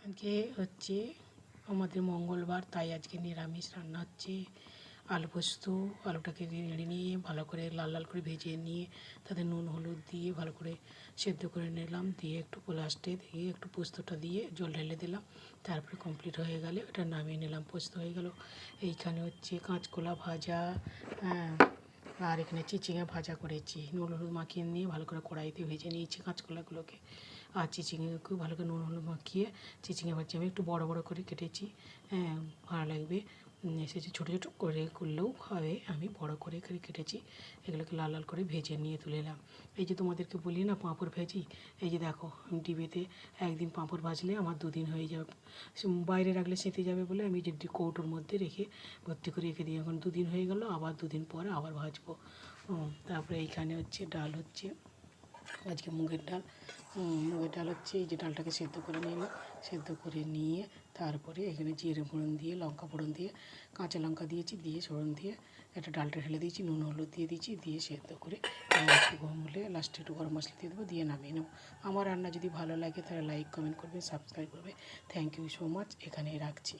আজকে হচ্ছে আমাদের মঙ্গলবার, তাই আজকে নিরামিষ রান্না হচ্ছে। আলু পোস্ত, আলুটাকে নেড়ে নিয়ে ভালো করে লাল লাল করে ভেজে নিয়ে তাতে নুন হলুদ দিয়ে ভালো করে সেদ্ধ করে নিলাম, দিয়ে একটু লাস্টে দিয়ে একটু পোস্তটা দিয়ে জল ঢেলে দিলাম। তারপরে কমপ্লিট হয়ে গেলে ওটা নামিয়ে নিলাম, পোস্ত হয়ে গেল। এইখানে হচ্ছে কাঁচকলা ভাজা, হ্যাঁ, আর এখানে চিচিঙে ভাজা করেছি, নুন হলুদ মাখিয়ে নিয়ে ভালো করে কড়াইতে ভেজে নিয়েছি কাঁচকলাগুলোকে। আর চিচিঙেকেও ভালো করে নুন হলুদ মাখিয়ে চিচিঙে ভাজছি। আমি একটু বড় বড় করে কেটেছি, হ্যাঁ, ভালো লাগবে। এসেছে ছোটো ছোটো করে করলেও হবে, আমি বড় করে কেটেছি। এগুলোকে লাল লাল করে ভেজে নিয়ে তুলে এলাম। এই যে তোমাদেরকে বলি না পাঁপড় ভাজি, এই যে দেখো আমি ডিবেতে একদিন পাঁপড় ভাজলে আমার দুদিন হয়ে যাবে। বাইরে রাখলে সেঁতে যাবে বলে আমি যে কৌটোর মধ্যে রেখে ভর্তি করে রেখে দিই। এখন দুদিন হয়ে গেল, আবার দুদিন পরে আবার ভাজবো। তারপরে এইখানে হচ্ছে ডাল হচ্ছে, আজকে মুগের ডাল। মুগের ডাল হচ্ছে এই যে ডালটাকে সেদ্ধ করে নিলাম, সেদ্ধ করে নিয়ে তারপরে এখানে জিরে ফোড়ন দিয়ে, লঙ্কা ফোড়ন দিয়ে, কাঁচা লঙ্কা দিয়েছি, দিয়ে ফোড়ন দিয়ে একটা ডালটা ঢেলে দিয়েছি, নুন হলুদ দিয়ে দিয়েছি, দিয়ে সেদ্ধ করে একটু গরম হলে লাস্টে একটু গরম মশলা দিয়ে দেবো, দিয়ে নামিয়ে নেবো। আমার রান্না যদি ভালো লাগে তাহলে লাইক কমেন্ট করবে, সাবস্ক্রাইব করবে। থ্যাংক ইউ সো মাচ, এখানেই রাখছি।